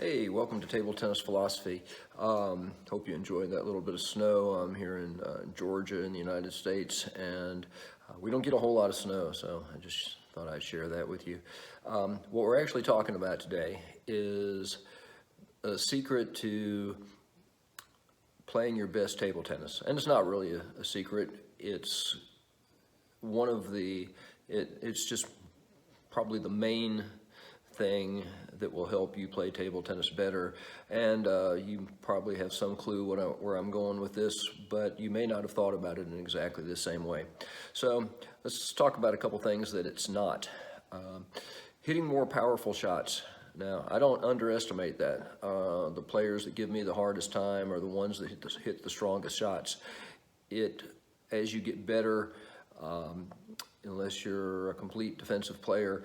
Hey, welcome to Table Tennis Philosophy. Hope you enjoyed that little bit of snow. I'm here in Georgia in the United States, and we don't get a whole lot of snow, so I just thought I'd share that with you. What we're actually talking about today is a secret to playing your best table tennis. And it's not really a secret. It's one of it's just probably the main thing that will help you play table tennis better. And you probably have some clue where I'm going with this, but you may not have thought about it in exactly the same way. So let's talk about a couple things that it's not. Hitting more powerful shots. Now, I don't underestimate that. The players that give me the hardest time are the ones that hit the strongest shots. As you get better, unless you're a complete defensive player,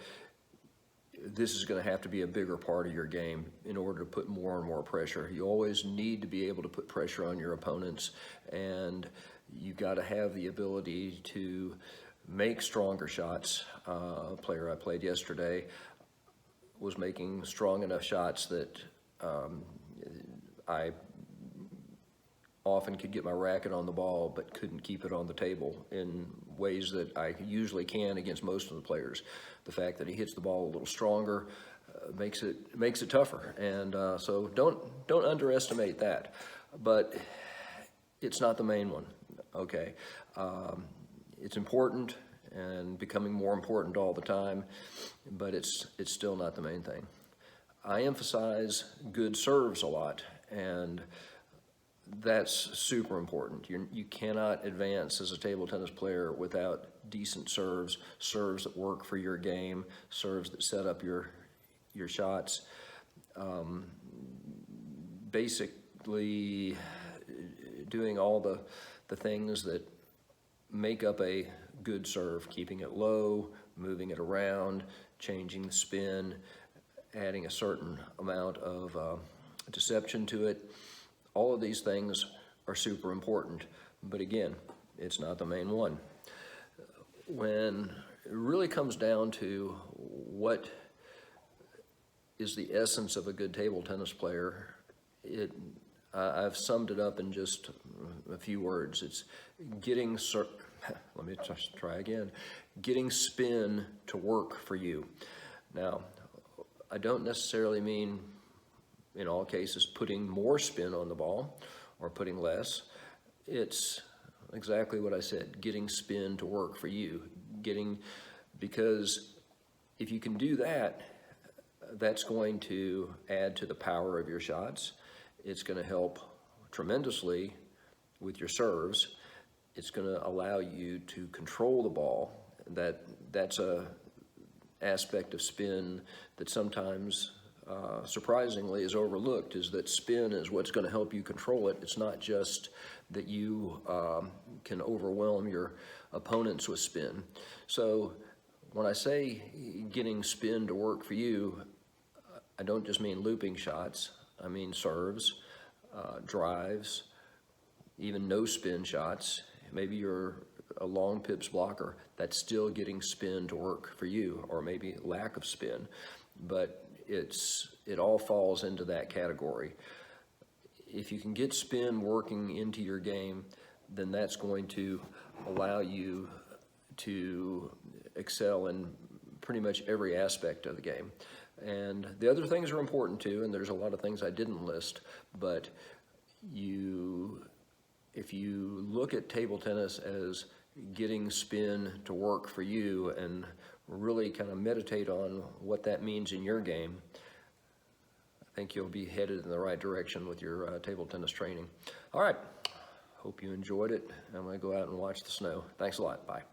this is going to have to be a bigger part of your game in order to put more and more pressure. You always need to be able to put pressure on your opponents, and you got to have the ability to make stronger shots. A player I played yesterday was making strong enough shots that I often could get my racket on the ball but couldn't keep it on the table in ways that I usually can against most of the players. The fact that he hits the ball a little stronger makes it tougher, and so don't underestimate that. But it's not the main one. Okay, it's important and becoming more important all the time, but it's still not the main thing. I emphasize good serves a lot, and that's super important. You cannot advance as a table tennis player without decent serves that work for your game, serves that set up your shots. Basically doing all the things that make up a good serve, keeping it low, moving it around, changing the spin, adding a certain amount of deception to it. All of these things are super important, but again, it's not the main one. When it really comes down to what is the essence of a good table tennis player, I've summed it up in just a few words. It's getting getting spin to work for you. Now, I don't necessarily mean in all cases putting more spin on the ball or putting less. It's exactly what I said, getting spin to work for you. Because if you can do that, that's going to add to the power of your shots. It's going to help tremendously with your serves. It's going to allow you to control the ball. That's a aspect of spin that sometimes surprisingly is overlooked, is that spin is what's going to help you control it. It's not just that you can overwhelm your opponents with spin. So when I say getting spin to work for you, I don't just mean looping shots. I mean serves, drives, even no spin shots. Maybe you're a long pips blocker. That's still getting spin to work for you, or maybe lack of spin. But it all falls into that category. If you can get spin working into your game, then that's going to allow you to excel in pretty much every aspect of the game. And the other things are important too, and there's a lot of things I didn't list, but if you look at table tennis as getting spin to work for you and really kind of meditate on what that means in your game, I think you'll be headed in the right direction with your table tennis training. All right, hope you enjoyed it. I'm going to go out and watch the snow. Thanks a lot. Bye.